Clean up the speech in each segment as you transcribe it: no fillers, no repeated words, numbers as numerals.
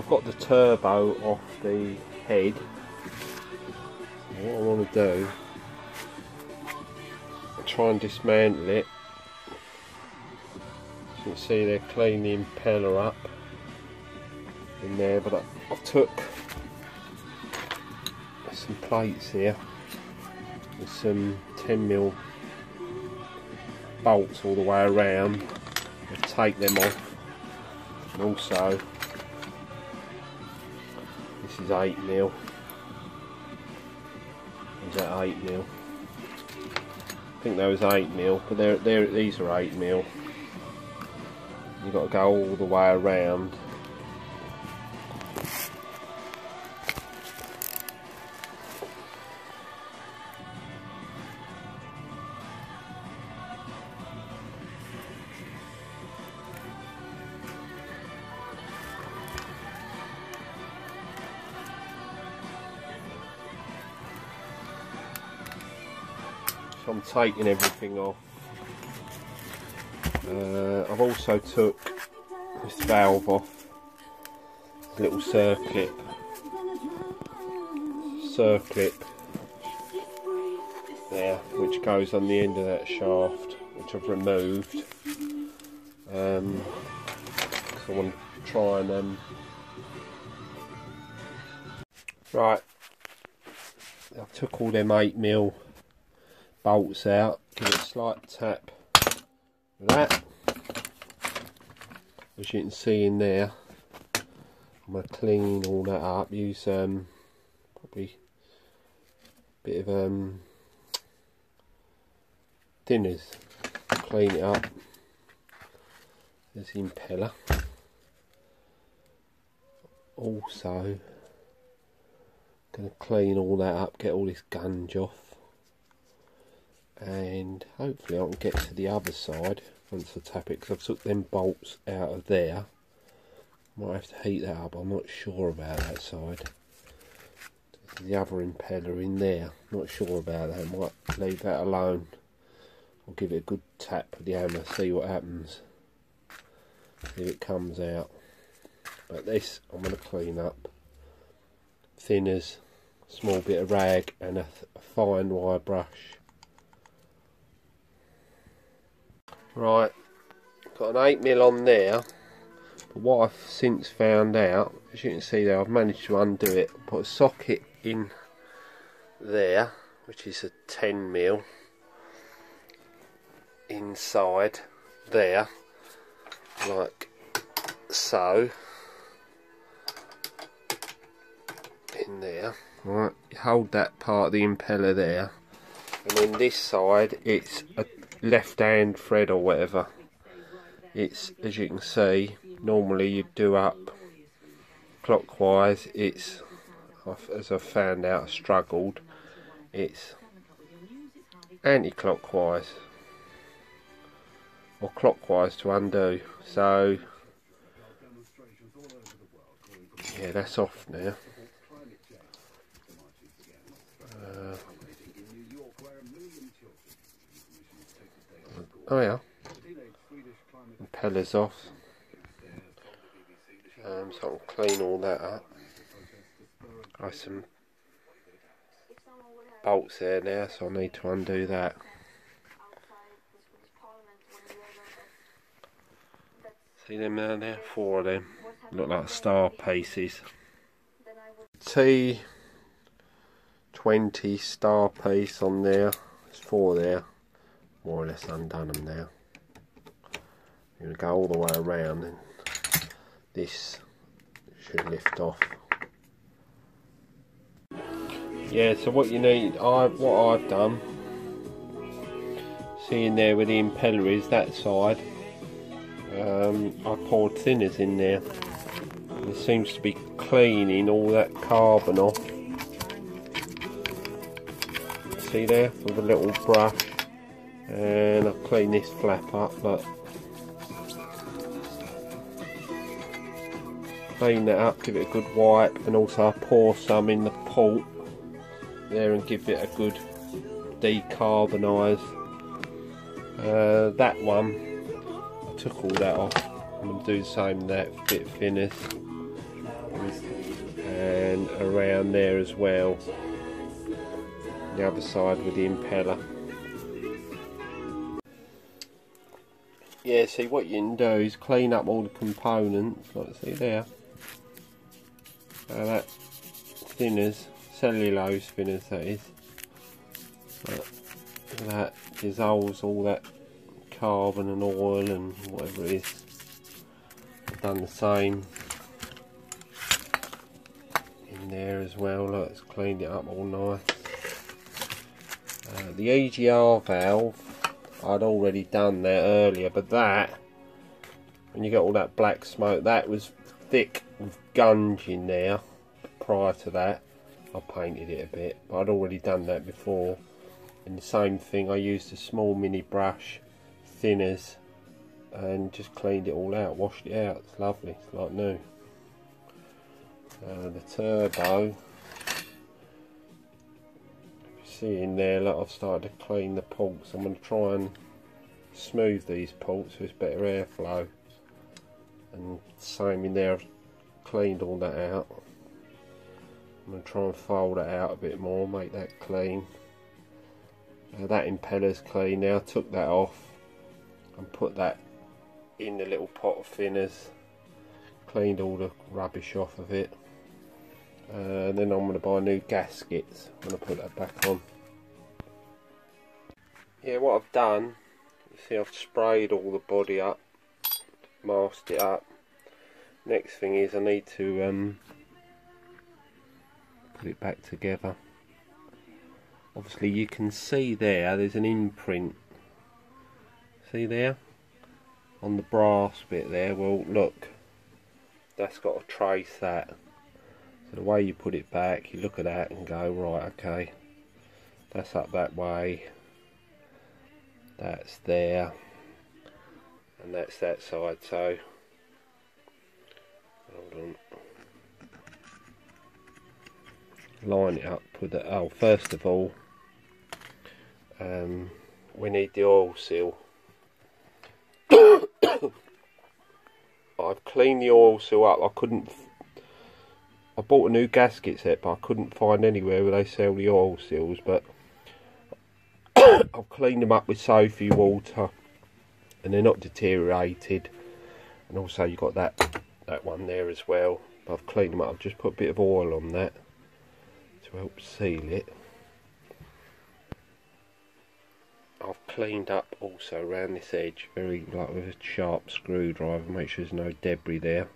I've got the turbo off the head. What I want to do, I'll try and dismantle it. As you can see, they're cleaning the impeller up in there, but I took some plates here with some 10mm bolts all the way around. I'll take them off, and also this is 8mm. Is that 8mm? I think that was 8mm, but these are 8mm. You've got to go all the way around. So I'm taking everything off. I've also took this valve off, this little circlip there, which goes on the end of that shaft, which I've removed. So I want to try and right. I took all them 8mm bolts out. Give it a slight tap with that. As you can see in there, I'm going to clean all that up. Use probably a bit of thinners to clean it up. There's the impeller. Also going to clean all that up, get all this gunge off, and hopefully I can get to the other side once I tap it, because I've took them bolts out of there. Might have to heat that up, I'm not sure about that side. There's the other impeller in there, not sure about that, might leave that alone. I'll give it a good tap with the hammer, see what happens, see if it comes out. But this I'm going to clean up. Thinners, small bit of rag and a fine wire brush. Right, got an 8mm on there, but what I've since found out, as you can see there, I've managed to undo it. Put a socket in there, which is a 10mm, inside there, like so, in there. Right, you hold that part of the impeller there, and then this side it's a left hand thread or whatever. It's, as you can see, normally you do up clockwise. It's, as I've found out, I struggled, it's anti-clockwise or clockwise to undo. So yeah, that's off now. Oh yeah, impeller's off, so I'll clean all that up. Got some bolts there now, so I need to undo that. See them down there? 4 of them, look like star pieces. T20 star piece on there, there's 4 there. More or less undone them now. You're going to go all the way around and this should lift off. Yeah, so what you need, what I've done, seeing there where the impeller is, that side, I poured thinners in there. It seems to be cleaning all that carbon off. See there, with a little brush. And I'll clean this flap up, look. Clean that up, give it a good wipe, and also I'll pour some in the port there and give it a good decarbonise. That one, I took all that off. I'm going to do the same with that, bit of thinners. and around there as well, the other side with the impeller. Yeah, see, what you can do is clean up all the components, like see there. That thinners, cellulose thinners that is. That dissolves all that carbon and oil and whatever it is. I've done the same in there as well. Look, it's cleaned it up all nice. The EGR valve, I'd already done that earlier, but that, when you get all that black smoke, that was thick with gunge in there. Prior to that, I painted it a bit, but I'd already done that before. And the same thing, I used a small mini brush, thinners, and just cleaned it all out, washed it out. It's lovely, it's like new. The turbo, you see in there, look, I've started to clean the ports. I'm going to try and smooth these ports so it's better airflow. And same in there, I've cleaned all that out. I'm going to try and fold it out a bit more, make that clean. That impeller's clean now. I took that off and put that in the little pot of thinners, cleaned all the rubbish off of it. Then I'm going to buy new gaskets. I'm going to put that back on. Yeah, what I've done, you see I've sprayed all the body up, masked it up. Next thing is I need to put it back together. Obviously you can see there's an imprint, see there on the brass bit there. Well, look, that's got to trace that. So the way you put it back, you look at that and go, right, okay, that's up that way, that's there, and that's that side. So hold on, line it up, put that. Oh, first of all, we need the oil seal. I've cleaned the oil seal up. I bought a new gasket set, but I couldn't find anywhere where they sell the oil seals. But I've cleaned them up with soapy water, and they're not deteriorated. And also you got that one there as well. I've cleaned them up. I've just put a bit of oil on that to help seal it. I've cleaned up also around this edge, very like with a sharp screwdriver, make sure there's no debris there.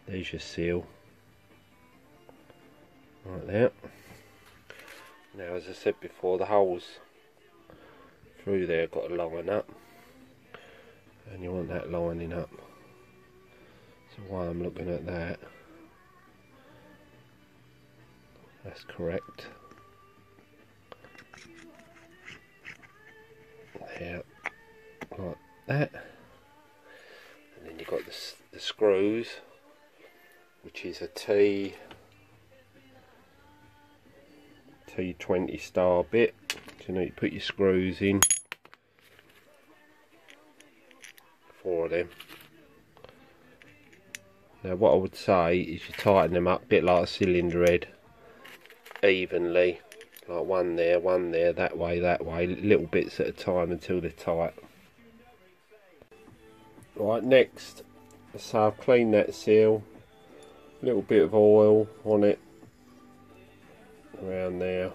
There's your seal, like that. Now, as I said before, the holes through there got to line up, and you want that lining up. So while I'm looking at that, that's correct. There, like that. And then you've got the screws, which is a T20 star bit. So you know, you put your screws in, 4 of them. Now what I would say is you tighten them up a bit like a cylinder head, evenly, like one there, that way, little bits at a time until they're tight. Right, next, so I've cleaned that seal, a little bit of oil on it, around there,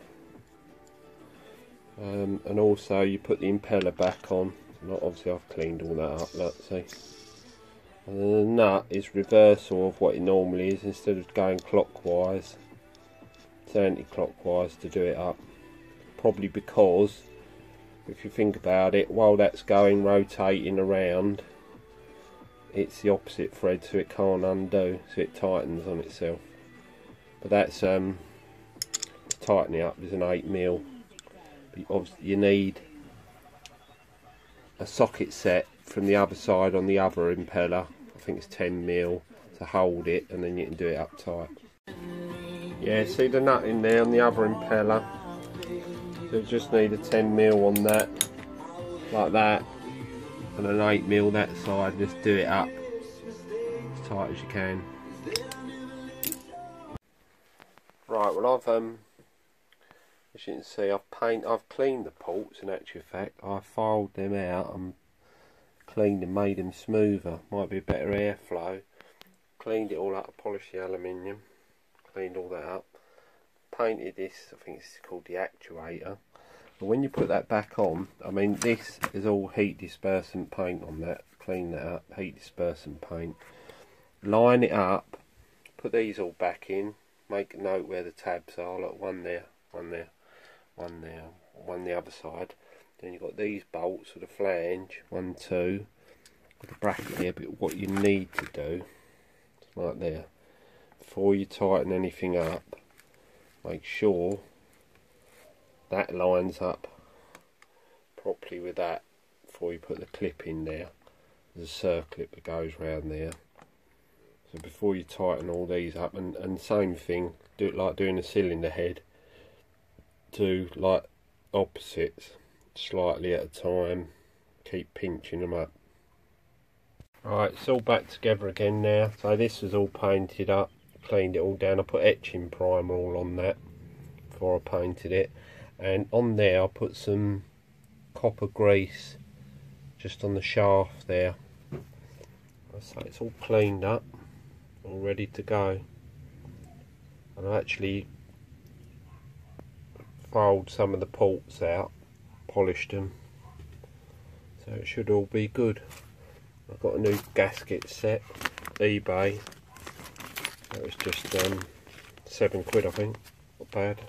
and also you put the impeller back on. Obviously I've cleaned all that up, let's see. And then the nut is reversal of what it normally is. Instead of going clockwise, it's anti-clockwise to do it up. Probably because, if you think about it, while that's going rotating around, it's the opposite thread, so it can't undo, so it tightens on itself. But that's tightening up is an 8mm. But obviously you need a socket set from the other side on the other impeller. I think it's 10mm to hold it, and then you can do it up tight. Yeah, see the nut in there on the other impeller. So you just need a 10mm on that, like that, and an 8mm that side. Just do it up as tight as you can. Right, well I've as you can see, I've cleaned the ports. In actual fact, I filed them out and cleaned and made them smoother. Might be better airflow. Cleaned it all up, polished the aluminium, cleaned all that up. Painted this, I think it's called the actuator. But when you put that back on, I mean this is all heat dispersant paint on that. Clean that up, heat dispersant paint. Line it up, put these all back in. Make a note where the tabs are. Look, one there, one there, one there, one the other side. Then you've got these bolts with the flange, 1, 2, with the bracket here. But what you need to do, like there, before you tighten anything up, make sure that lines up properly with that before you put the clip in there. There's a circlip that goes round there. So before you tighten all these up, and same thing, do it like doing a cylinder head, do like opposites, slightly at a time, keep pinching them up. Right, it's all back together again now. So this was all painted up, cleaned it all down. I put etching primer all on that before I painted it, and on there I put some copper grease just on the shaft there. So it's all cleaned up, all ready to go. And I actually filed some of the ports out, polished them, so it should all be good. I've got a new gasket set, eBay, so it's just £7 I think, not bad.